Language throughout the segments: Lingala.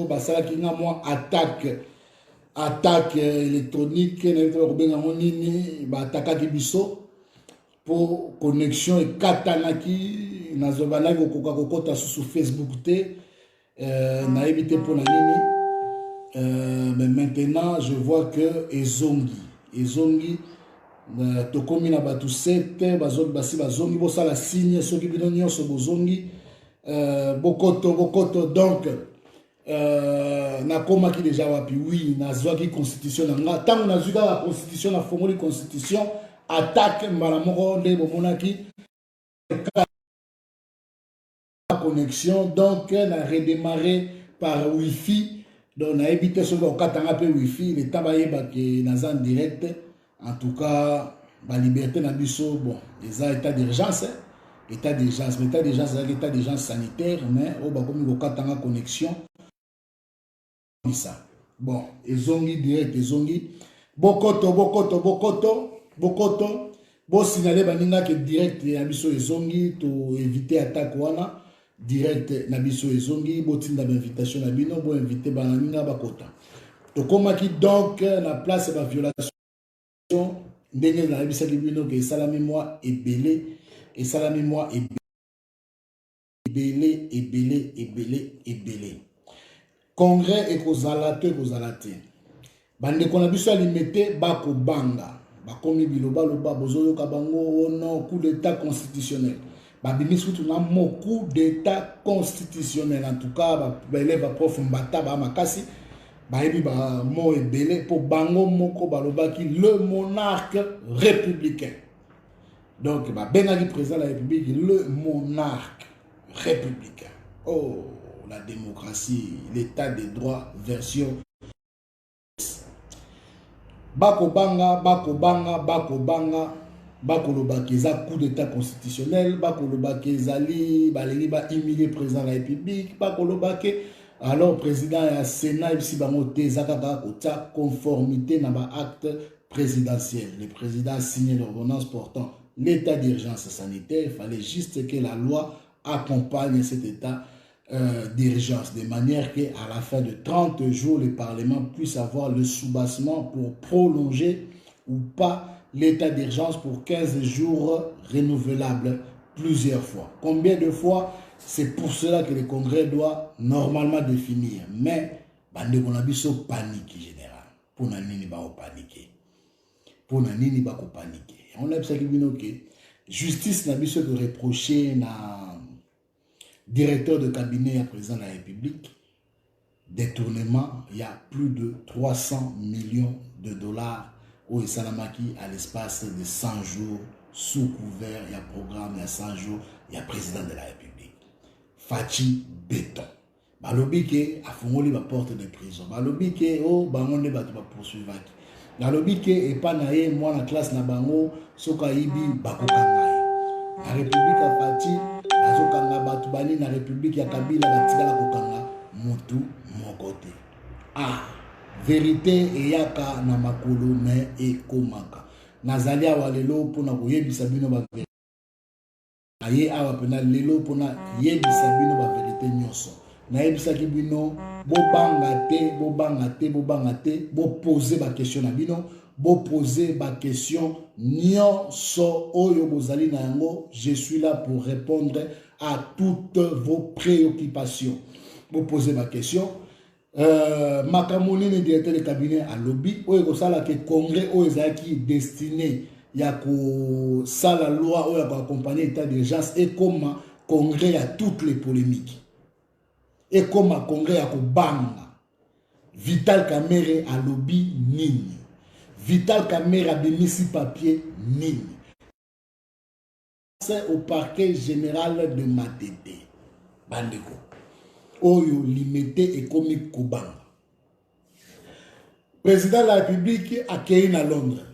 basala ki nga moi attaque électronique ba attaquaki biso pour connexion et katanaki nazobana ko kokota sur Facebook te na évité pour la nini mais maintenant je vois que ezongi tokomi na batu 7 bazongi bosala signe soki bino nyonso bozongi bokoto donc nakomaki déjà wapi oui nazwaki constitution na nga ntango nazwi kaka constitution na fongoli constitution attaque mbala moko nde bomonaki connexion donc na redémarré par wifi donc na évité soki okatanga pe wifi le temps bayebaki naza en direct en tout cas la liberté na biso bon eza état d'urgence mais état d'urgence sanitaire mais au bakomi kokatanga connexion ça bon ezongi direct ezongi bokoto bo signaler baninga que direct ya biso ezongi to éviter attaque wana direct na biso ezongi botinda ba invitation na bino bo inviter baninga bakota to komaki donc na place ba violation ndenge na bisaki bino ke salami moi ebele congrès ekozala te bande kona biso alimete bako banga bakomi biloba bozoyoka bango non coup d'état constitutionnel babimisi kutu na mo coup d'état constitutionnel en tout cas baélève prof mbata ba makasi bayebi ba mo ebele po bango moko balobaki le monarque républicain donc bengaki président de la République le monarque républicain. Oh, la démocratie, l'état des droits version bakobanga bakolobaki eza coup d'état constitutionnel bakolobaki ezali balingi ba humilier président de la République bakolobaki alors président ya Sénat ici bango te eza kaka kota conformité na ba acte présidentiel. Le président a signé l'ordonnance portant l'état d'urgence sanitaire. Il fallait juste que la loi accompagne cet état d'urgence de manière qu'à la fin de 30 jours, le Parlement puisse avoir le soubassement pour prolonger ou pas l'état d'urgence pour 15 jours renouvelable plusieurs fois. Combien de fois? C'est pour cela que le Congrès doit normalement définir. Mais, bande konabiso panique générale. Pour nani ba paniquer. Pour nani ba paniquer. On a besoin que justice n'a besoin de reprocher na directeur de cabinet à président de la République détournement. Il y a plus de 300 millions de dollars au Salamaki à l'espace de 100 jours sous couvert. Il y a programme, il y a 100 jours, il y a président de la République. Fachi béton. Balobi ke a fongoli ba porte de prison. Balobi ke o bangonde ba poursuivaki. Balobi ke e pa na ye moi na classe na bango soka ibi bakokanga. La République a Fachi azokanga batu bani na République ya Kabila batikala kokanga mutu mokote. Ah, vérité eyaka na makolo mais ekomaka. Nazali awalelo pona koyebisa bino ba aye awa pena lelo pona yebisa bino ba vérité nyonso na yebisa ki bino bobanga te bo poser ba question na bino bo poser ba question nyonso oyo bozali na yango. Je suis là pour répondre à toutes vos préoccupations. Bo poser ba question makamoni ne directeur de cabinet à lobby oyo kosala ke congrès oyo ezaki destiné ya ko sala loi oyo ya accompagner l'état d'urgence et comme congrès à toutes les polémiques et comme congrès à ko banga Vital Kamerhe à lobby nini Vital Kamerhe a bimisi papier nini c'est au parquet général de Matete bandeko oyo limité et comme kobanga président de la République accueilli à Londres.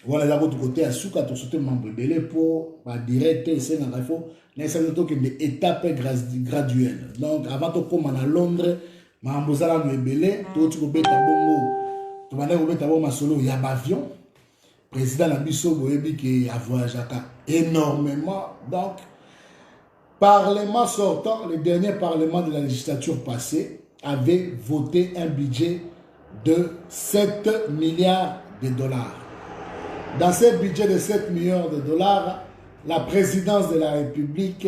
Voilà la autre côté à souka to sote membre belé pour ba direct c'est na rafo na ça noto que des étapes graduelles. Donc avant de commencer à Londres mambo zala no belé to tu beta bongo to bana ko beta bongo masolo ya avion président na biso boyebi que a voyagaka énormément. Donc Parlement sortant, le dernier parlement de la législature passée, avait voté un budget de 7 milliards de dollars. Dans ce budget de 7 milliards de dollars, la présidence de la République,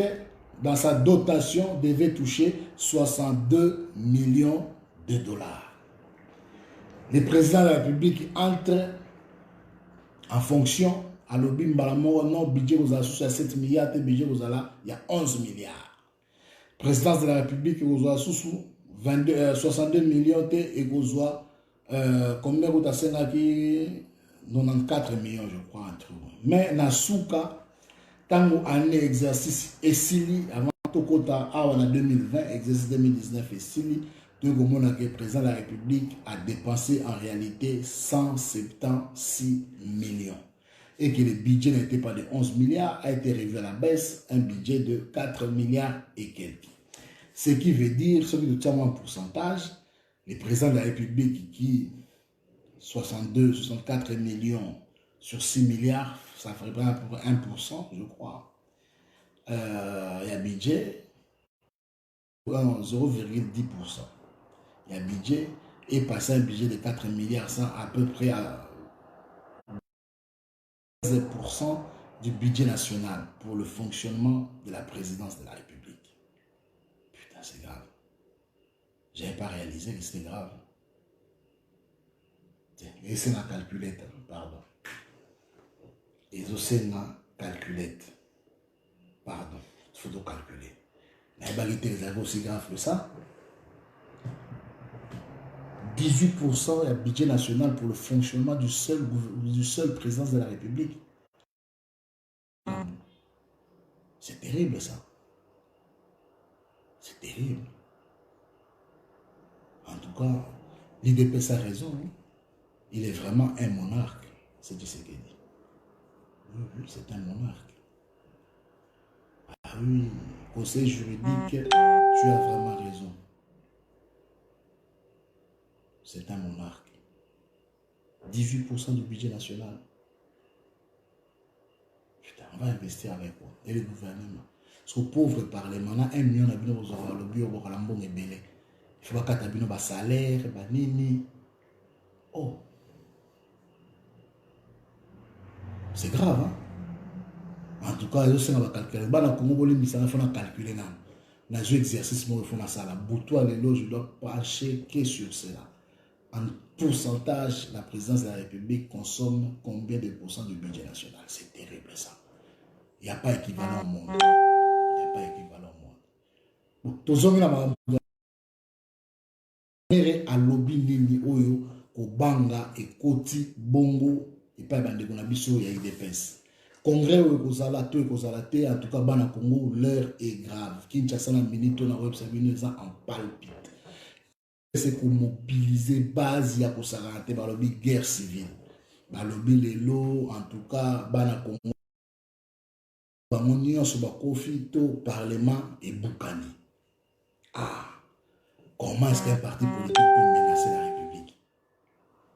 dans sa dotation, devait toucher 62 millions de dollars. Le président de la République entre en fonction à l'objet non budget aux associés à 7 milliards, et budget aux il y a 11 milliards. Présidence de la République aux associés 62 millions et combien vous avez 94 millions, je crois, entre eux. Mais Nasuka, tant année exercice Essili, avant Tokota, en 2020, exercice 2019 Essili, le président de la République a dépensé en réalité 176 millions. Et que le budget n'était pas de 11 milliards, a été revu à la baisse, un budget de 4 milliards et quelques. Ce qui veut dire, ce qui est un pourcentage, le président de la République qui 62, 64 millions sur 6 milliards, ça ferait à peu près 1%, je crois. Il y a budget 0,10%. Il y a budget et passer un budget de 4 milliards, ça à peu près à 15% du budget national pour le fonctionnement de la présidence de la République. Putain, c'est grave. Je n'avais pas réalisé que c'était grave. Et c'est la calculette, pardon. Et c'est la calculette. Pardon, il faut donc calculer. Mais la barité est aussi grave que ça. 18% du budget national pour le fonctionnement du seul président de la République. C'est terrible ça. C'est terrible. En tout cas, l'IDPS a raison. Hein. Il est vraiment un monarque, c'est ce qu'il dit. Oui, c'est un monarque. Ah oui, conseil juridique, tu as vraiment raison. C'est un monarque. 18% du budget national. Putain, on va investir avec quoi? Et le gouvernement. Parce qu'au pauvre parlement, on a 1 million de bino aux lobby au Bokalambon et Belé. Il faut pas qu'il y ait un salaire, nini. Oh. C'est grave, hein? En tout cas, il faut calculer. Il faut calculer. Dans un exercice, il faut ça. Boutoua, je dois pas checker sur cela. En pourcentage, la présidence de la République consomme combien de pourcents du budget national? C'est terrible ça. Il n'y a pas équivalent au monde. Il n'y a pas équivalent au monde. Tous les gens à lobby nini oyo kobanga et koti bongo et pas bande ko na biso ya IDPS. Congrès oyo kozala to kozala te en tout cas bana Congo l'heure est grave. Kinshasa na minito na website bino en palpite. C'est pour mobiliser base ya kosala te ba lobby guerre civile. Ba lobby lelo en tout cas bana Congo ba monio so ba confito parlement et Boukani. Ah, comment est-ce qu'un parti politique peut menacer la République?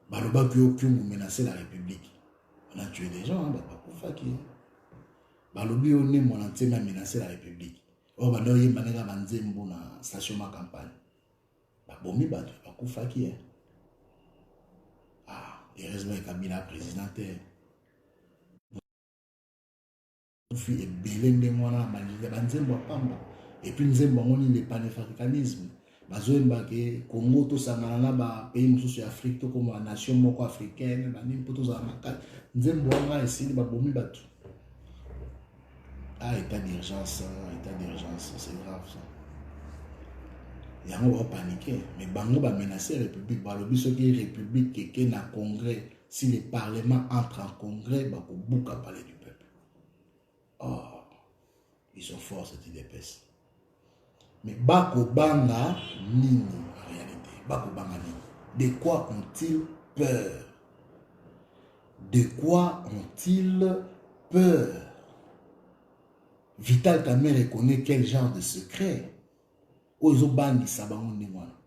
Baloba qui menacer la République. On a tué des gens, Balobi on est mon entier à menacer la République. Oh, bah, il y a une station de campagne. Bombi, bah, qui ah, heureusement, Kabila président. Et puis, nous avons le panafricanisme. Bazoemba ke Congo to sangana ba pays mususu ya Afrique to comme nation moko africaine ba nimpo to za makala nzembo nga ici ba bomi batu. Ah, état d'urgence, c'est grave ça. Il y a on va paniquer mais bango ba menacer la République ba lobi so ki République ke na congrès si le parlement entre en congrès ba ko buka parler du peuple. Oh, ils sont forts cette IDPS. Mais Bako Banga, nini en réalité? Bako Banga nini? De quoi ont-ils peur? De quoi ont-ils peur? Vital Kamerhe reconnaît quel genre de secret? Ozo Bangi Sabango Nimwana.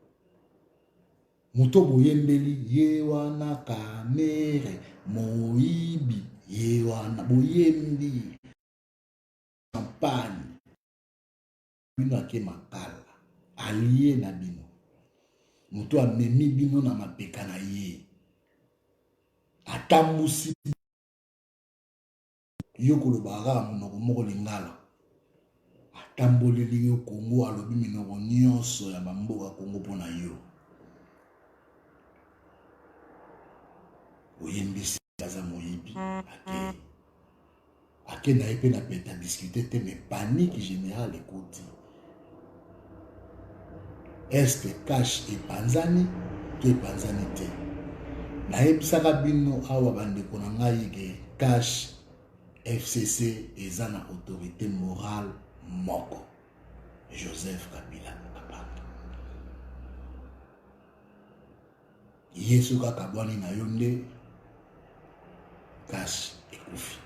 Muto Boyembeli, Yewana Kamerhe, Moibi, Yewana Boyembi. Campagne. Bino ake makala allié na bino moto amemi bino na mapeka na ye atambusi yo kolobaka monoko moko lingala atamboleli yo Kongo alobi minoko nyonso ya bamboka Kongo mpona yo oyembisi aza moyibi ake na ye mpe na peta discuter te mais panique générale ekoti est-ce que cash epanzani to epanzani te nayebisaka bino awa bandeko na ngai ke cash FCC eza na autorité morale moko Joseph Kabila Kabange yesu kaka bwani na yo nde cash ekufi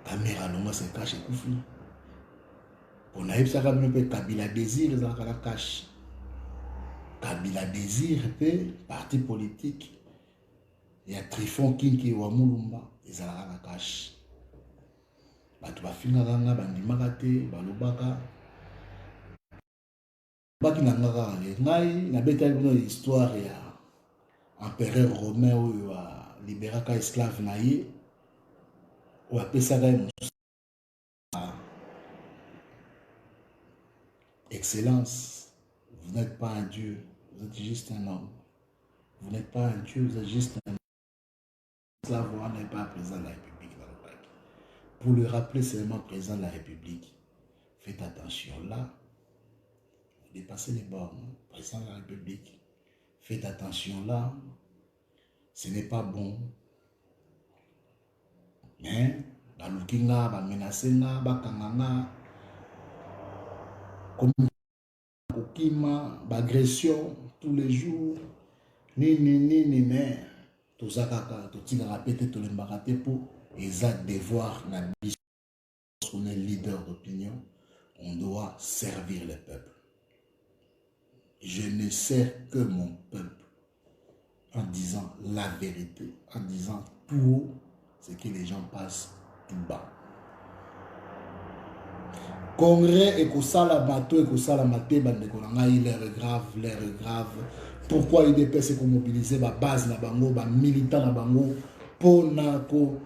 kamera longo se cash ekufi on a eu ça comme un Kabila désir dans la cash Kabila désir pe parti politique il y a Trifon Kinki wa Mulumba ezala la cash batu bafinga kanga bandimaka te balobaka baki na ngaka ngai na beta bino histoire ya empereur romain oyo liberaka esclave na ye ou apesaka ye Excellence, vous n'êtes pas un Dieu, vous êtes juste un homme. Vous n'êtes pas un Dieu, vous êtes juste un homme. Esclave n'est pas président de la République dans le bac. Pour le rappeler seulement président de la République, faites attention là, vous dépassez les bornes, président de la République, faites attention là, ce n'est pas bon. Mais, la lukinga, la menacena, la kanganga, comme agression tous les jours, ni, mais tout ça, tout ça, répéter tout le mbaraté pour exact devoir, on est leader d'opinion, on doit servir le peuple. Je ne sers que mon peuple en disant la vérité, en disant tout ce que les gens passent tout bas. Congrès et Kosala bateau et Kosala maté l'air grave. Pourquoi il dépêche qu'on mobiliser ma base na bango, ma militant na bango pour na ko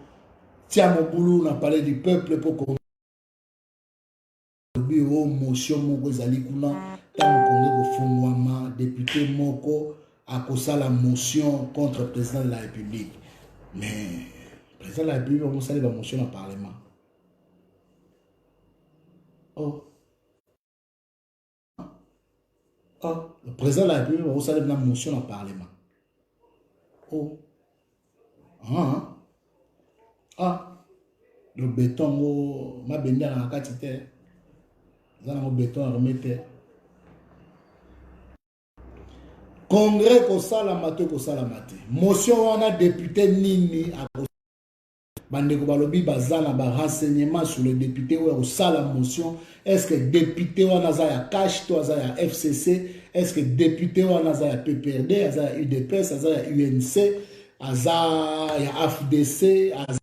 tia mon boulot na parler du peuple pour qu'on bio motion moko ezali kuna tant Congo fongwama député moko a Kosala motion contre le président de la République. Mais le président de la République on sali la motion au parlement. Oh, le président de la République va aussi la motion au Parlement. Oh, le béton, ma benda na katite, le béton à remettre. Congrès ko sala maté. Motion on a député nini à bandeko balobi bazana ba renseignement sur le député ou au sala motion. Est-ce que député ou anaza ya cash to aza ya FCC? Est-ce que député ou anaza ya PPRD, aza ya UDPS, aza ya UNC, aza ya AFDC, aza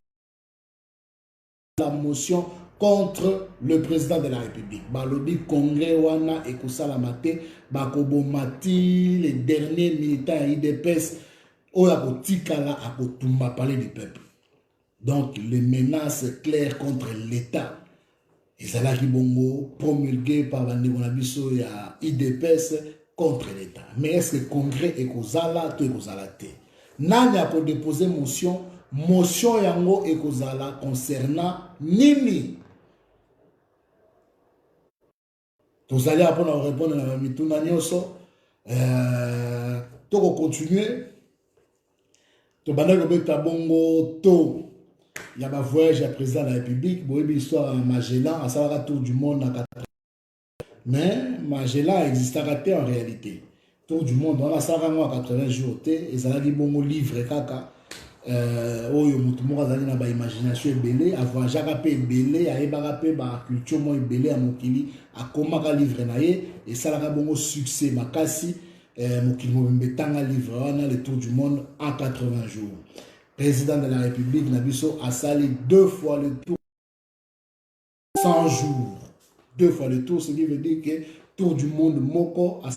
la motion contre le président de la République. Balobi congrès wana ekosala maté bakobomati les derniers militants ya UDPS oya kotikala akotumba parler du peuple. Donc, les menaces claires contre l'État, ezalaki bongo promulguées par Bandebonabiso et IDPS contre l'État. Mais est-ce que le Congrès est kozala to ekozala te? Nani a pour déposer motion yango ekozala concernant nini? Tozali apona répondre na mituna nyonso. Toko continuer. To banda kobeta bongo to. Il y a un voyage à président de la République, il y a une histoire à Magellan, à savoir tour du monde en 80. Mais Magellan existait en réalité. Tour du monde, on a ça en 80 jours, et ça a dit bon livre kaka. Oyo mutumo azali na ba imagination ebele, avoir jarape ebele, ayebarape ba culture mo ebele a mokili, akoma ka livre na ye, et ça la bongo succès makasi, mokili mo mbetanga livre wana le tour du monde en 80 jours. Président de la République, Nabiso a sali 2 fois le tour, 100 jours. 2 fois le tour, ce qui veut dire que tour du monde moko à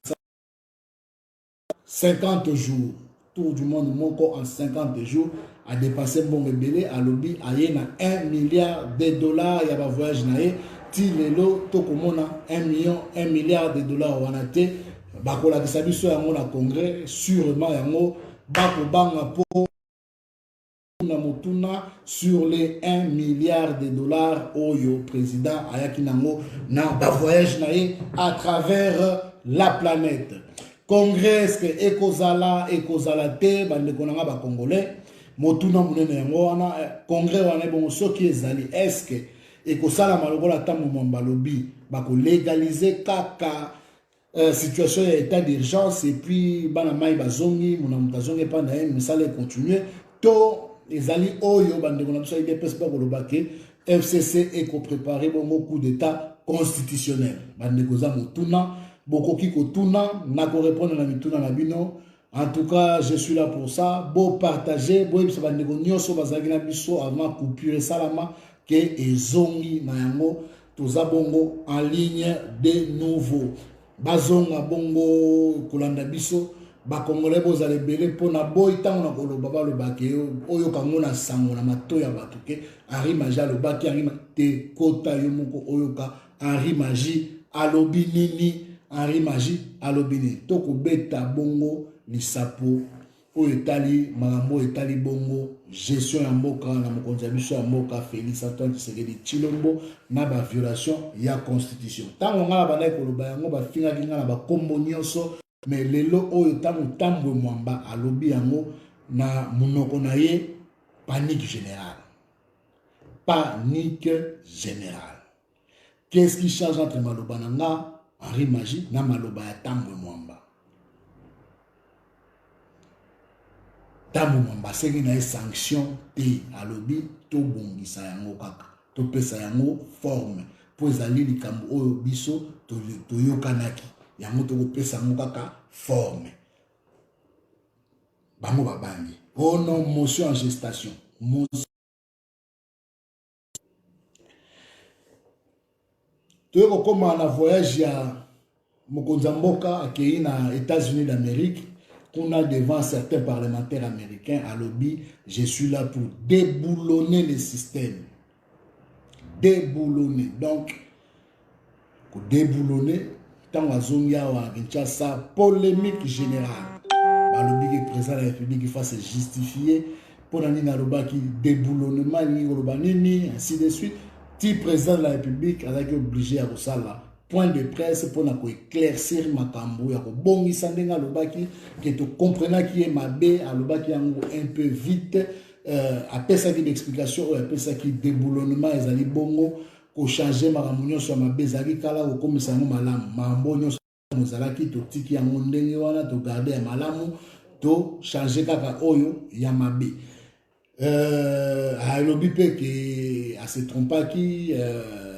50 jours. Tour du monde moko en 50 jours a dépassé bon rebelle à lobby a yena 1 milliard de dollars ya ba voyage na ye ti lelo to komona 1 milliard de dollars wana te bakola kisa biso yango na congrès sûrement yango bako banga po na motuna sur les 1 milliard de dollars oyo président ayaki nango na ba voyage na ye à travers la planète. Congrès que ekozala te bandeko nanga ba congolais motuna munene yango wana congrès wana bon soki ezali est-ce que ekozala malokola ta momba lobi bako légaliser kaka situation ya état d'urgence et puis bana mai bazongi mona mutazongi panda mais ça les continuer to ezali oyo bandeko na biso IDPS ba koloba ke FCC eko préparer bon coup d'état constitutionnel bandeko za motuna bokoki kotuna na ko répondre na mituna na bino. En tout cas, je suis là pour ça. Beau partager, beau yebisa bandeko nyonso bazaki na biso avant coupure salama ke ezongi na yango toza bongo en ligne de nouveau. Bazonga bongo kolanda biso ba congolais bozale belé pona boy tango na koloba ba loba ke oyo kango na sango na mato ya bato ke Henri Maji alobaki Henri te kota yo moko oyo ka Henri Maji alobi nini Henri Maji alobini toko beta bongo lisapo oyo etali makambo etali bongo gestion ya mboka na mokonzi ya biso ya mboka Félix Antoine Tshisekedi Tshilombo na ba violation ya constitution tango ngala bana koloba yango ba fingaki ngala ba kombo nyonso mais lelo oyo tango tambwe mwamba alobi yango na munoko na ye panique générale. Panique générale. Qu'est-ce qui change entre maloba nanga Henri Maji na maloba ya tambwe mwamba? Tambwe mwamba sengi na sanction te alobi to bongisa yango kaka to pesa yango forme po ezali likambo oyo biso to yokanaki yango to pesa yango kaka forme bango babangi oh non motion en gestation toyeko koma na voyage ya mokonzi ya mboka akei na États-Unis d'Amérique kuna devant certains parlementaires américains à lobby je suis là pour déboulonner le système. Déboulonner donc pour déboulonner tant à Zongia ou à Kinshasa polémique générale bah lobby que président de la République fasse justifier pour nani na loba qui déboulonnement ni loba nini ainsi de suite ti président de la République avec obligé à kosala point de presse pour éclaircir makambo ya ko bongisa ndenga lobaki que tu comprenais qui est mabe à lobaki yango un peu vite après ça qui d'explication ou après ça qui déboulonnement ezali bongo ko changer makambo nyonso mabe ezali kala ko komisa ngo malamu mambo nyonso mozalaki to tiki yango ndenge wana to garder ya malamu to changer kaka oyo ya mabe à lobby pe que à se tromper qui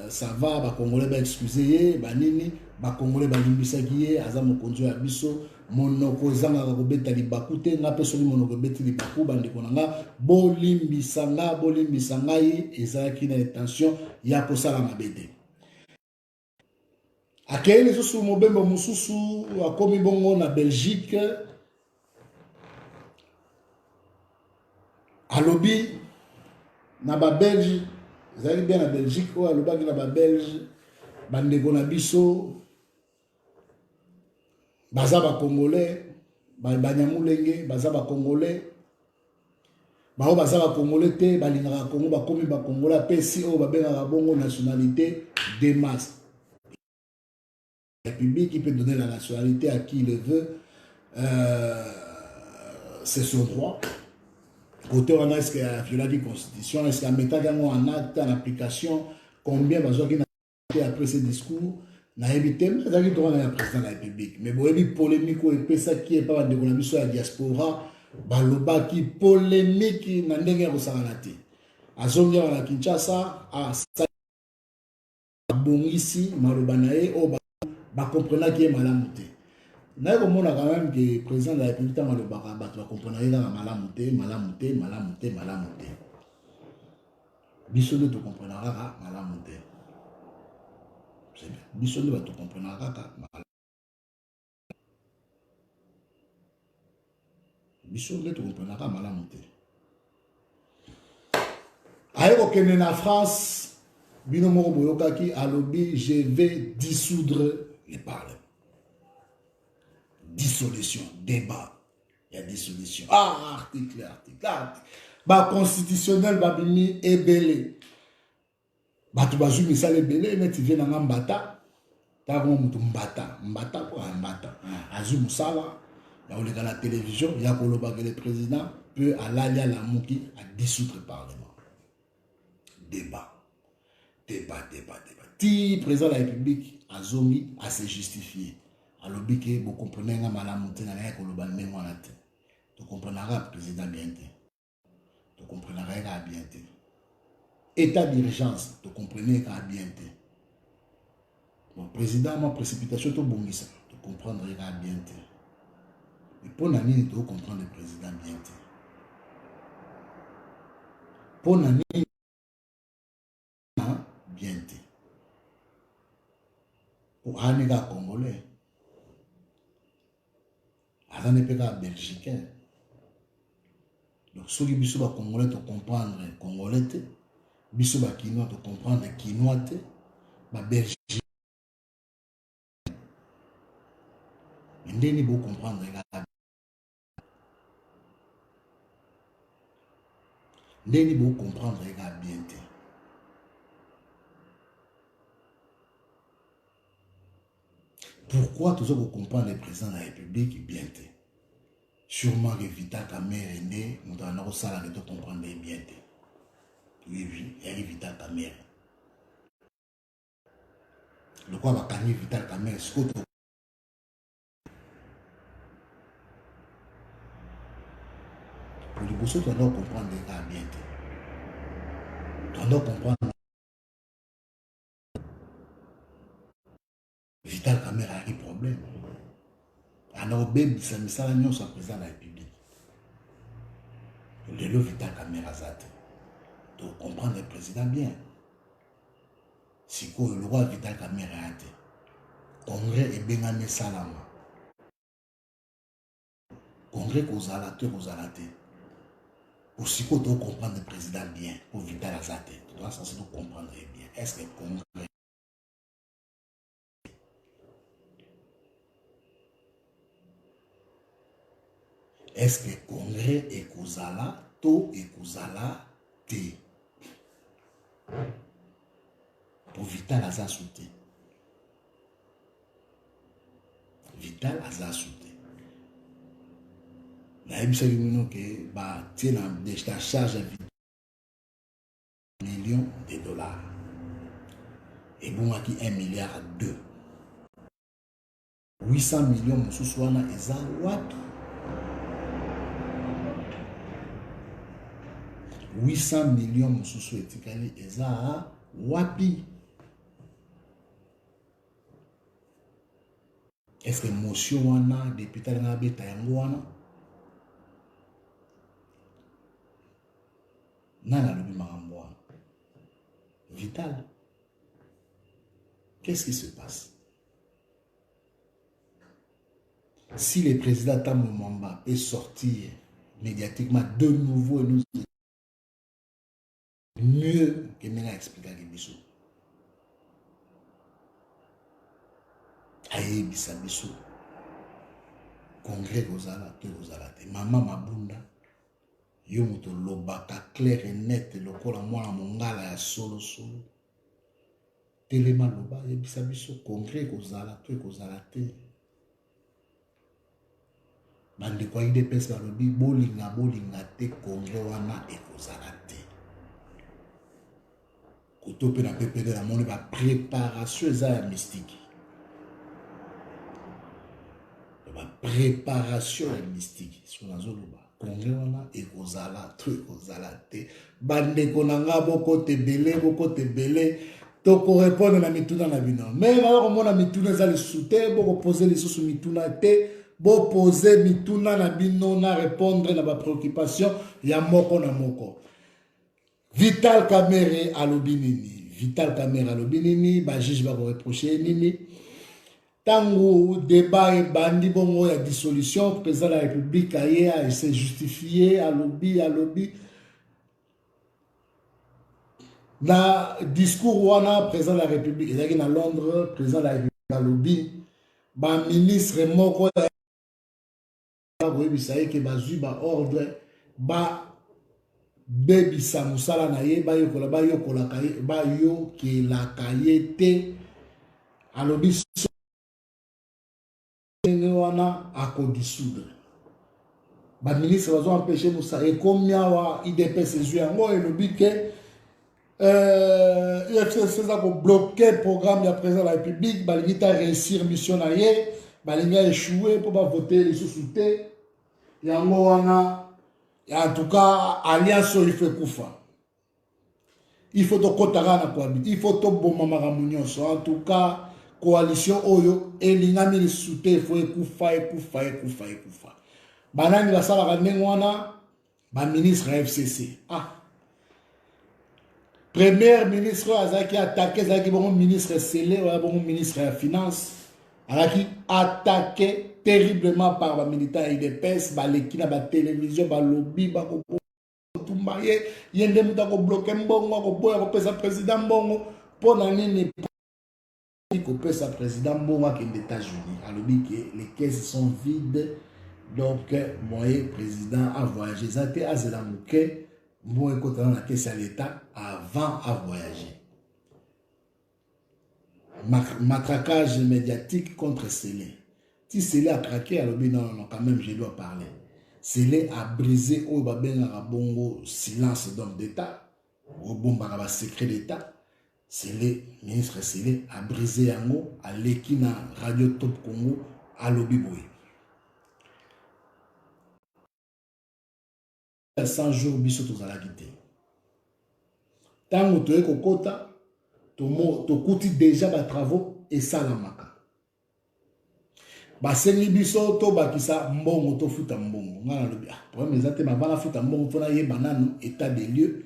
ça va ba congolais ba excuser ba nini ba congolais ba limbisaki ye aza mokonzo ya biso monoko zanga ko beta libakute nga pesoni monoko beti libaku bandeko nanga bolimbisa ngai ezalaki na intention ya kosala mabete akei lisusu mobembo mosusu akomi bongo na Belgique alobi na ba Belge ezali bien na Belgique oyo alobaki na ba Belge bandeko na biso baza ba congolais banyamulenge baza ba congolais bao baza ba congolais te balingaka Congo bakomi ba congolais apesi oyo babengaka bongo nationalité de masse. La République qui peut donner la nationalité à qui il le veut, c'est son droit. Côté on a est-ce qu'il a violé la constitution, est-ce qu'il a mis en acte, en application, combien de gens qui ont après ce discours n'a évité, mais il y a le président de la République. Mais bon, il y a une polémique et ça qui est pas de la diaspora, baloba qui polémique n'a rien à ressentir. À Zongia à Kinshasa, à Bongisi, Malobanae, au ba comprendre qui est malamuté. Na ko mona quand même que le président de la République a le barabat va comprendre que malamuté. Biso de comprendra malamuté. C'est bien. Biso ne va tout comprendre kaka. Biso ne tout comprendre kaka malamu te. Aye kokende na France, bino moko boyokaki alobi je vais dissoudre les parlements. Dissolution, débat. Il y a dissolution. Ah, article. Ba constitutionnel babimi ebele. Batu bazu misale ebele mais tu viens na mbata. Ta ko mutu mbata quoi mbata. Azu musala. Ya oleka la télévision, ya koloba que le président peut aller à la muki à dissoudre le parlement. Débat. Ti président de la République a zomi à se justifier. Alors que vous comprenez que madame Moutina n'a pas le même moyen. Tu comprendras le président bien. Tu comprendras bien. État d'urgence, tu comprenez bien. Bon, président, ma précipitation, tu bongisa. Tu comprendras bien. Et pour l'année, tu comprendre le président bien. Pour l'année, bien. Pour l'année, congolais. Avant de faire belgicain. Donc, ceux qui sont congolais, tu comprendre congolais, qui sont quinois, tu comprendre quinois, belgique. Mais vous comprendre bien. Vous comprendre bien. Pourquoi tous vous comprendre le président de la République bien? Sûrement que Vital Kamerhe est né, nous avons ça de comprendre bien. Oui, il y a Vital Kamerhe. Le quoi va gagner Vital Kamerhe, ce que pour les bosses, tu dois comprendre bien. Tu dois comprendre. Vital Kamerhe a un problème. Alors, c'est un président de la République. Le Vital Kamerhe a zate. Tu dois comprendre le président bien. Si le roi Vital Kamerhe a été. Congrès et Bengame Salama. Congrès aux alatés. Pour si tu dois comprendre le président bien, pour Vital Azate, tu dois censé comprendre bien. Est-ce que le Congrès est-ce que Congrès est Kozala, to et Kozala, te? Pour Vital Azasouté. Vital Azasouté. La MCU que tient la charge de millions de dollars. Et bon, qui 1 milliard 2. 800 millions de sous-soana et ça, what? 800 millions de sous-soana et ça, wapi? Est-ce que monsieur wana député na beta yango wana? Nana lobi makambo wana. Vital. Qu'est-ce qui se passe? Si le président Tam Lumumba est sorti médiatiquement de nouveau et nous mieux que nous expliqué à Bisso. Aïe bisa Bisso. Congrès Gozala, te Gozala te. Maman Mabunda. Yo moto lobaka clair et net lokola mwana mongala ya solo. Telema loba yebisa biso congrès Gozala, te Gozala te. Bande kwa IDPS balobi bolinga te congrès wana ekozala te. Kotope na PPD la moni ba préparation za mystique. Ba préparation ya mystique sur la zone ba. Congrès wana ekozala te ekozala te. Bande konanga boko te belé. Toko répondre na mituna na bino. Mais na komona mituna za le souté boko poser les sous mituna te. Bo poser mituna na bino na répondre na ba préoccupation ya moko na moko. Vital Kamerhe alobi nini? Vital Caméra alobi nini, ba juge ba reprocher nini. Tango débat et bandi bongo ya dissolution, président de la République a s'est justifié alobi. Na discours wana président de la République, il est à Londres, président de la République alobi, ba ministre moko que bazui ba ordre ba bebisa musala na ye ba yokola kaye ba yo ke la kaye te alobi wana a dissoudre ba ministre bazo empêcher musa et combien wa IDPS ezui yango elobi ke UFCC za ko bloquer programme ya président de la République balingi ta réussir mission na ye balingi échouer pour ba voter les sous-soutés yango wana en tout cas alliance il fait kufa il faut to kotara na cohabiter il faut to bomba maramu nyonso en tout cas coalition oyo elingami les sous-soutés il faut kufa banani basala ndenge wana ba ministre FCC premier ministre azaki attaqué zaki bon ministre Sélé ou bon ministre de finance alaki attaqué terriblement par les militaires IDPS, les na ba télévision, ba lobby, ba ko tumbaye, yende muta ko bloquer mbongo, ko boya ko pesa président mbongo, pour nani ko pesa président mbongo qui est aux États-Unis. Alobi que les caisses sont vides, donc moyen président a voyagé. Ça été à Zelamouké, moi écoutant la caisse à l'État avant à voyager. Matraquage médiatique contre Sélé. Si Sélé a craqué, alors non, quand même, je dois parler. Sélé a brisé au bongo silence d'homme d'État, au bon secret d'État. Sélé, ministre Sélé, a brisé un mot à l'équina Radio Top Congo à l'Obiboui. 100 jours, biso à la guité. Tant que tu es kokota, tu coûtes déjà des travaux et ça la maka. Basengi biso to bakisa mbongo to futa mbongo ngana lobi problème ezate mabana futa mbongo fona ye banano état des lieux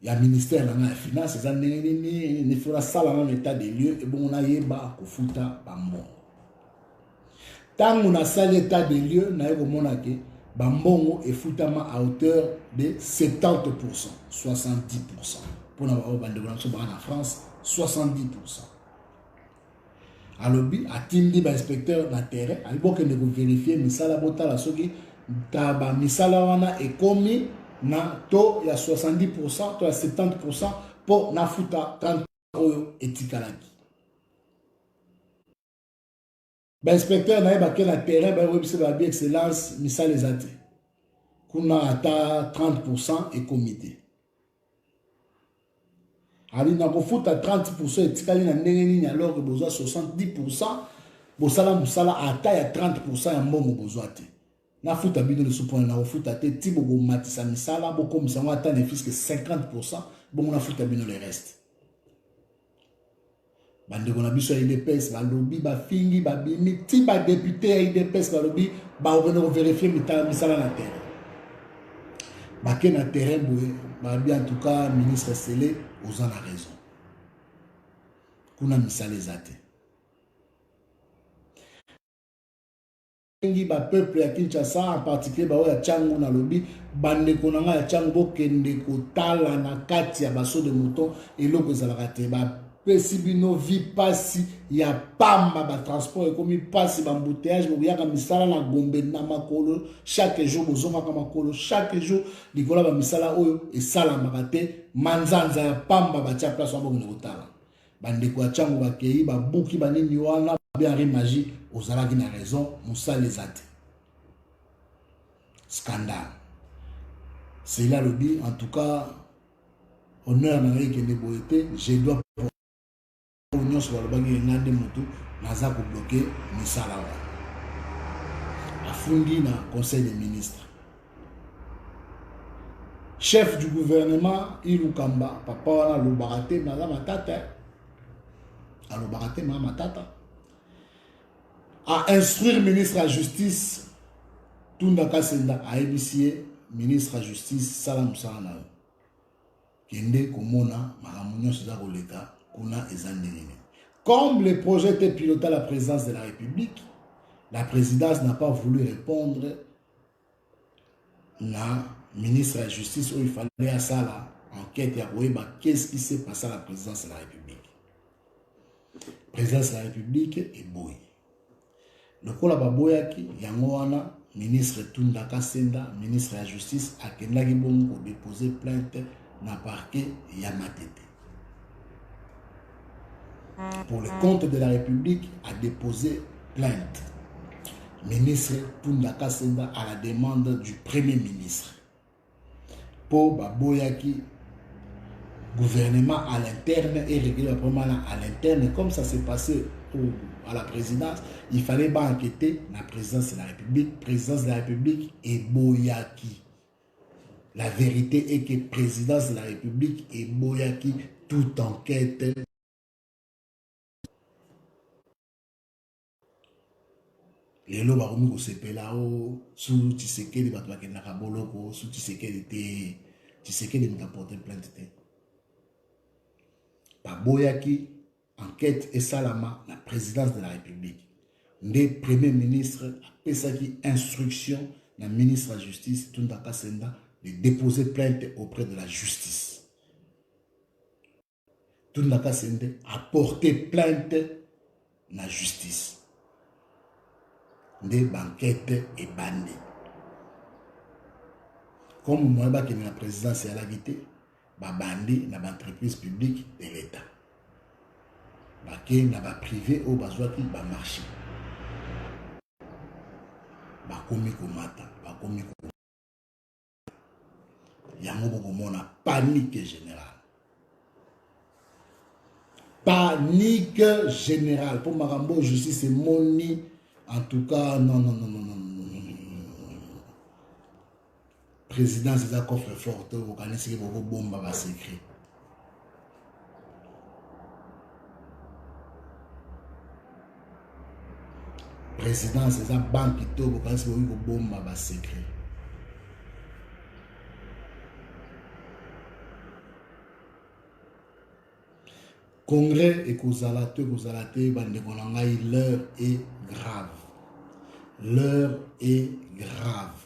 ya ministère na finance za ndenge ni fona sala na état des lieux et bon na ye ba ko futa ba mbongo tango na sala état des lieux na yeko mona ke ba mbongo e futama à hauteur de 70%, 70% pour na ba bande en France 70%. Alobi atindi ba inspecteur na terrain alibo que ne vérifier misala botala soki taba misala wana ekomi na to ya 70% to ya 70% pour na futa 30 oyo etikalaki ba inspecteur na yeba ke na terrain ba webise ba bi excellence misala ezate kuna ata 30% et comité ali na kofuta 30% etikali na ndenge nini alors que besoin 70% bosala musala ata ya 30% ya mbongo bozwa te na futa bino le supone na kofuta te ti bo matisa misala bo komisa ngo ata ne fisque 50% bongo na futa bino le reste bandeko na biso ya IDPS balobi bafingi babimi ti ba député ya IDPS balobi ba obene vérifier misala na terre baké na terrain boye babi en tout cas ministre Sélé aux a la raison kuna misala ezate ngi ba peuple ya Kinshasa en particulier ba oya changu na lobi bandeko na nga ya changu bokende kotala na kati ya baso de mouton eloko ezalaka te ba pesi bino vi pasi ya pamba ba transport ekomi pasi ba embouteillage bokuyaka misala na Gombe na makolo chaque jour bozongaka makolo chaque jour likola ba misala oyo esalamaka te manzanza ya pamba batia place wa bokende kotala bandeko ya changu bakei babuki banini wana bien magie ozalaki na raison musala ezate scandale c'est là le dit en tout cas honneur na ngai kende boyete je dois union sur le bangi ngande mutu naza ko bloquer misala wa afundi na conseil des ministres chef du gouvernement Ilukamba papa wana lobarate naza matata alobarate ma matata à instruire ministre de la justice Tunda Kasenda à ébicier ministre de la justice Salam Salana kende komona maramunyo seza koleka kuna ezandengene. Comme le projet était piloté à la présidence de la République, la présidence n'a pas voulu répondre na ministre de la Justice où il fallait à ça la enquête ya koyeba qu'est-ce qui s'est passé à la présidence de la République. Présidence de la République est boy. Le kola baboyaki yango wana ministre Tunda Kasenda, ministre de la Justice akendaki bongo ko déposer plainte na parquet ya Matete. Pour le compte de la République a déposé plainte. Ministre Tunda Kasenda à la demande du Premier ministre. Pour Baboyaki, gouvernement à l'interne et régulier à l'interne, comme ça s'est passé à la présidence, il fallait pas enquêter la présidence de la République. Présidence de la République et Boyaki. La vérité est que présidence de la République et Boyaki, toute enquête. Les lois baromi ko sepela o sous Tshisekedi bato bakendaka boloko sous Tshisekedi te Tshisekedi m'a porté plainte te. Baboyaki enquête et salama la présidence de la République. Le premier ministre a pesaki instruction la ministre de la Justice Tunda Kasenda de déposer plainte auprès de la justice. Tunda Kasenda a porté plainte la justice. Des banquettes et bandits. Comme moi, qui est la présidence et la guité, bandits dans l'entreprise publique de l'État. Qui est dans la privé ou dans le marché. Bakomi komata, bakomi komata. Yango bokomona panique générale. Panique générale. Pour Marambo, justice c'est moni. En tout cas, non. Président, c'est un coffre fort. Vous connaissez que vos bombes va s'écrire. Président, c'est un banque qui vous connaissez que vos bombes va s'écrire. Congrès et Kozalate, Bandekonangaï, l'heure est grave. L'heure est grave.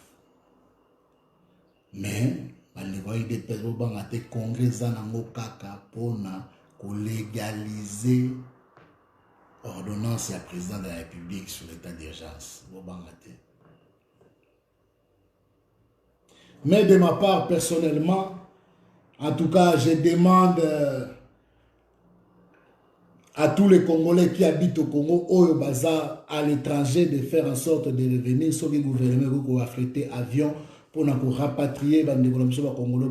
Mais, Bandekonangaï, des personnes qui ont congrès Zanango Kaka pour légaliser l'ordonnance du président de la République sur l'état d'urgence. Mais de ma part, personnellement, en tout cas, je demande à tous les Congolais qui habitent au Congo, au Baza, à l'étranger, de faire en sorte de revenir sur le gouvernement qui a affrété avion pour nous rapatrier les Congolais,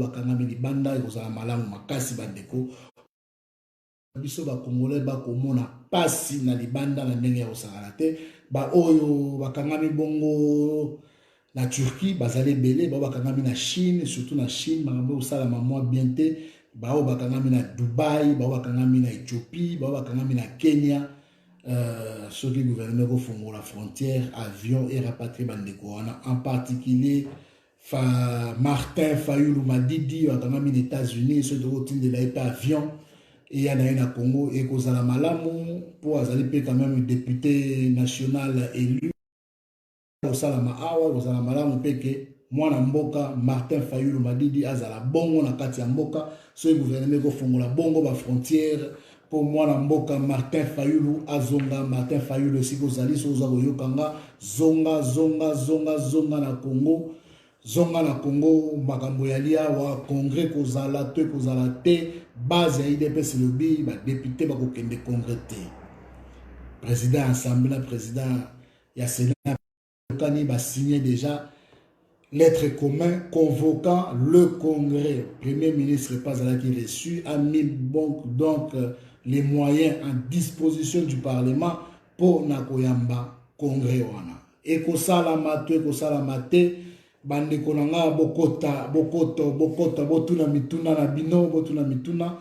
les Banda, les Malamu, Makasi, Bandeko. Les Congolais, les Passi, les Banda, les Nenge, les Sarate, les Bongo, la Turquie, les Belé, les Chine, surtout la Chine, les bientôt. Bao bakangami na Dubaï, bao bakangami na Éthiopie, bao bakangami na Kenya. Ceux qui gouvernent au fond de la frontière, avion et rapatrié bandeko. En particulier, Martin Fayulu Madidi, bakangami des États-Unis, ceux de routine de la avion. Et il y en a un à Congo, et Kozala Malamu, pour Azali quand même député national élu. Kozala Maawa, Kozala Malamu Peke. Mwana mboka Martin Fayulu Madidi azala bongo na kati ya mboka so gouvernement ko fongola bongo ba frontière pour mwana mboka Martin Fayulu azonga Martin Fayulu siko zali so za koyokanga zonga na Congo makambo ya lia wa congrès kozala te base ya IDPS lobby ba député ba kokende congrès te président assemblée président ya sénat kani ba signé déjà lettre commun convoquant le Congrès. Premier ministre Pazala qui reçu a mis donc les moyens en disposition du Parlement pour Nakoyamba Congrès. Et que salamate, bande konanga bokoto, botuna mituna na bino, botuna mituna.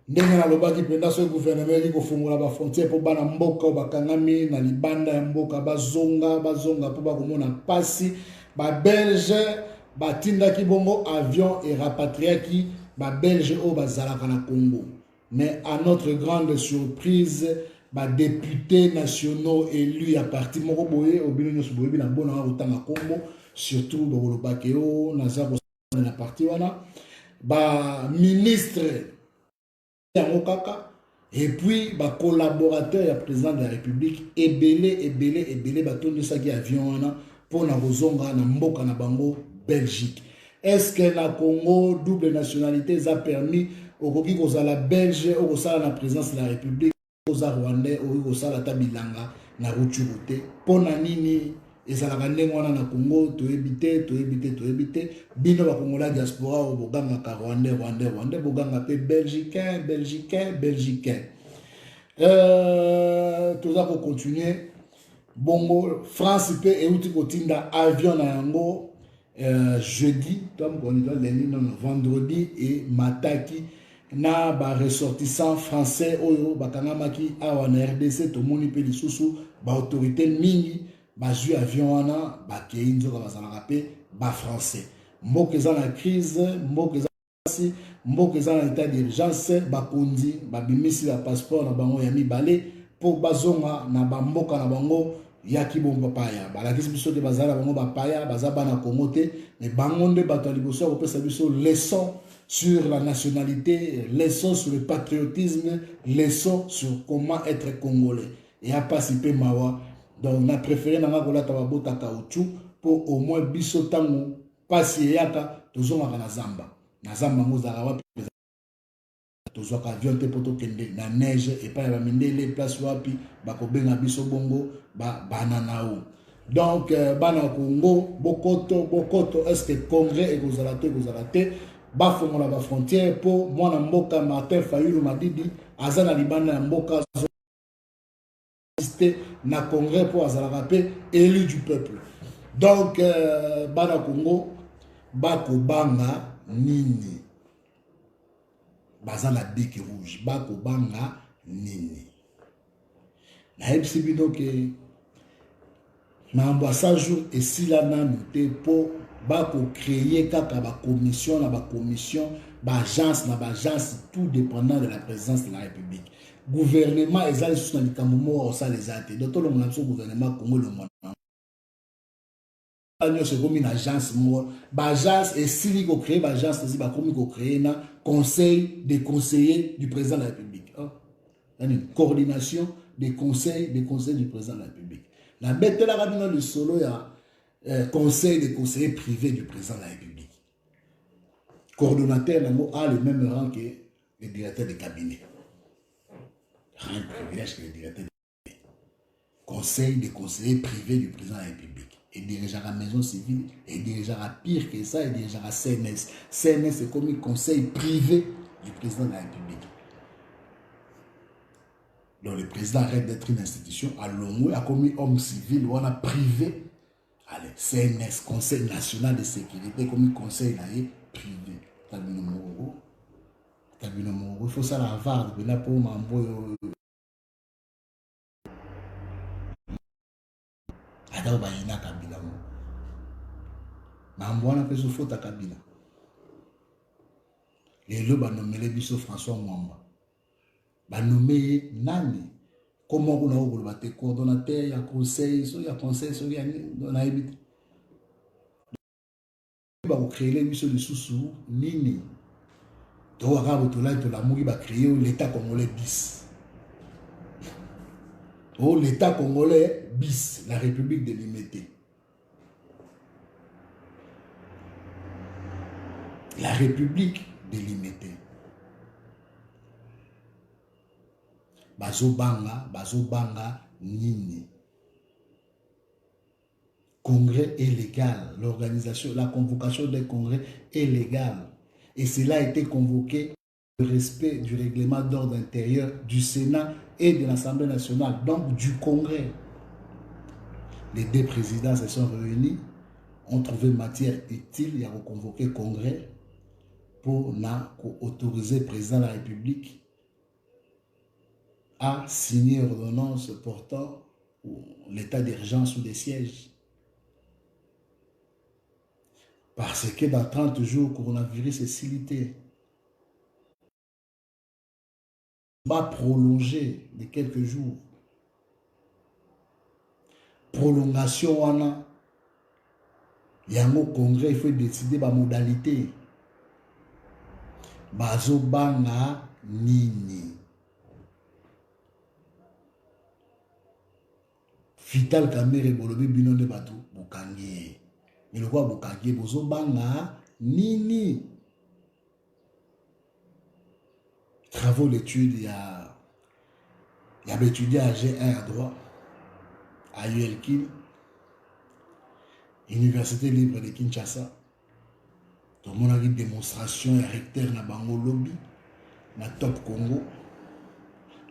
Ndenge na lobaki penda so gouvernement qui kofungola ba frontière pour bana mboka bakangami na libanda ya mboka bazonga pour bakomona pasi ba belge batinda ki bongo avion et rapatrié qui ba Belge au bazalaka na Congo. Mais à notre grande surprise, ba députés nationaux élus à partir moko boye obino nyonso boye bina bona otanga Congo, surtout do bakeo naza ko na parti wana ba ministre ya mokaka et puis ba collaborateur ya président de la République ebele batondisaki avion wana pour na kozonga na mboka na bango Belgique. Est-ce que la Congo double nationalité a permis au kozala belge au kosala na présidence de la République oza rwandais au kosala tabilanga na ruchurute pona nini ezalaka ndenge wana na Congo toyebite bino bakongola diaspora o bogangaka rwandais boganga pe belgicain toza ko continuer bongo France pe euti kotinda avion na yango jeudi vendredi et mataki na ba ressortissant français oyo bakangamaki awa na RDC tomoni pe lisusu ba autorité mingi bazwi avion wana bakei nzoka bazalaka pe ba français mboka eza na crise mboka eza na état d'urgence bakonzi babimisi ba passeport na bango ya mibale po bazonga na bamboka na bango yaki bomba paya balakisi biso te bazala bango bapaya bazaba na Congo te mais bango nde bato ya liboso kopesa biso leçon sur la nationalité, leçon sur le patriotisme, leçon sur comment être congolais et a participer mawa. Donc on a préféré na ngola tababota kauchu pour au moins biso tango pasi yaka tozonga na zamba ngozala wapi tozoka avion te poto kende na neige et pas ba mindele place wapi bakobenga biso bongo bananao. Donc bana Congo bokoto est-ce que congrès et gozalate bafongola ba frontière pour mwana mboka Martin Fayulu Madidi azana libanda ya mboka na congrès pour azalaka pe élu du peuple. Donc bana Congo bakobanga nini bazana bic rouge bakobanga nini na ebisi bino ke na ambassade jour et si la noté pour bako créer kaka ba commission ba agence tout dépendant de la présidence de la République. Gouvernement ezali sous na likambo au sa les ate donc le monde gouvernement Congo le monde agence comme une agence ba agence et si li ko créer ba agence si ba comme ko créer na conseil des conseillers du président de la République une coordination des conseils du président de la République. La bête la rabino le solo ya conseil des conseillers privés du président de la République. Coordonnateur a le même rang que le directeur de cabinet. Rien de privilège que le directeur de cabinet. Conseil des conseillers privés du président de la République. Et dirigeant la maison civile, et dirigeant pire que ça, et dirigeant la CNS. CNS c'est comme un conseil privé du président de la République. Donc le président arrête d'être une institution, à l'ONU, a commis homme civil, on a privé. Allez, CNS, Conseil national de sécurité, comme conseil privé. Il faut ça la VAR, là pour m'envoyer. Adao Bayina Kabila. M'envoie un faute à Kabila. Les lots va nommer les bisous François Mwamba. Va nommer Nani. Comment on a été coordonnateur, il y a conseil, il y a conseil, il y a évité. Il va créer les missions de sous-sous, Nini. Tu vas créer l'État congolais bis. Oh, l'État congolais bis, la République délimitée. La République délimitée. Bazobanga, Nini. Congrès est légal. L'organisation, la convocation des congrès est légale. Et cela a été convoqué le respect du règlement d'ordre intérieur du Sénat et de l'Assemblée nationale, donc du Congrès. Les deux présidents se sont réunis, ont trouvé matière utile et ont convoqué le Congrès pour autoriser le président de la République à signer une ordonnance portant l'état d'urgence ou des sièges. Parce que dans 30 jours, le coronavirus est silité. va prolonger de quelques jours. Prolongation wana. Il y a un congrès, il faut décider la modalité. Bazo banga nini. Vital Kamerhe bolobi binonde batu bukangie. Mais le quoi bukangie bozo banga nini. Travaux d'études, il y a étudié à G1 à droit, à ULKIL, Université libre de Kinshasa. Tout le monde a eu démonstration et recteur na bango lobby, na Top Congo.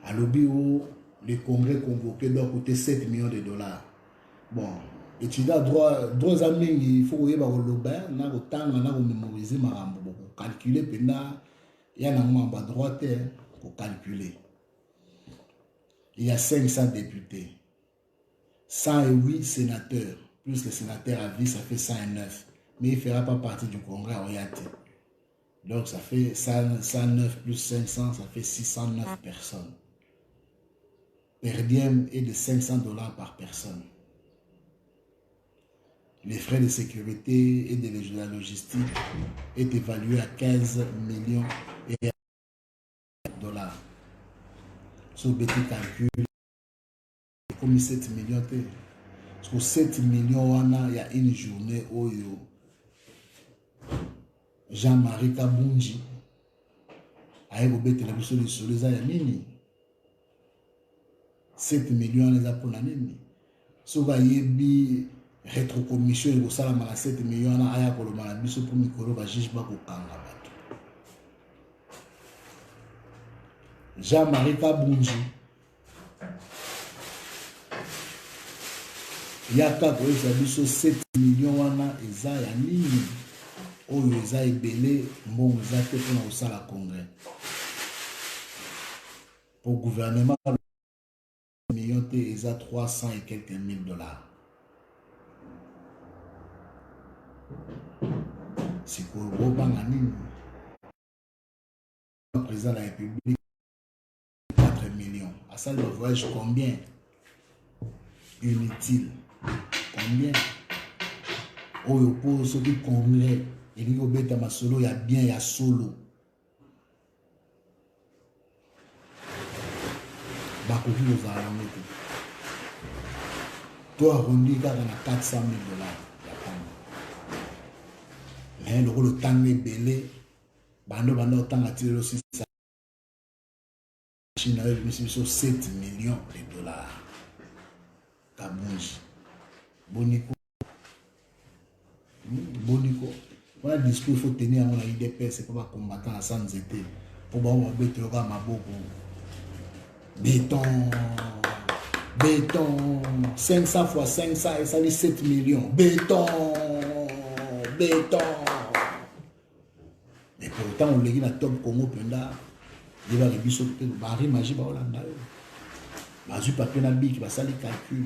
À lobby où le congrès convoqué doit coûter 7 millions de dollars. Bon, étudiant droits amis, il faut que vous lobby, na ko tanga na ko mémoriser marambo, pour calculer pendant il y a un membre à droite pour calculer. Il y a 500 députés, 108 sénateurs, plus les sénateurs à vie, ça fait 109. Mais il ne fera pas partie du congrès à Oyate. Donc ça fait 109 plus 500, ça fait 609 personnes. Per diem est de 500 $ par personne. Les frais de sécurité et de la logistique est évalué à 15 millions de dollars. Sur le petit calcul, comme 7 millions. Sur 7 millions, il y a une journée où Jean-Marie Kabunji a été sur les ayamini. 7 millions les a pour l'année. Si vous avez rétrocommission et vous avez 7 millions, vous avez pour le micro, va juge pas pour Jean-Marie Kabunji. Il y a 7 millions wana eza ya nini oyo eza ebele mbongo eza te mpona kosala congrès pour gouvernement million te eza 300 et quelques mille $. Sikoyo bobanga nini président de la République 4 millions à ça le voyage combien inutile. Combien? Oyo pour ceux qui congrès, il y a bêta masolo, il y a bien, il y a solo. Bakoki aux armes. Toi, arrondi, car on a 400 000 $. Mais le temps est belé. Bando, temps a tiré aussi ça. Chine avait sur 7 millions de dollars. Kabunji. Boniko. Boniko. Voilà le discours, il faut tenir à mon IDP, c'est pas combattant sans été. Pour voir mon bête, le gars m'a beaucoup. Béton. 500 fois 500, et ça dit 7 millions. Béton. Mais pourtant, on l'a dit, la Top Congo, il va réviser le Barry Magie, il va Bazu papier na bic, il va ça les calculs.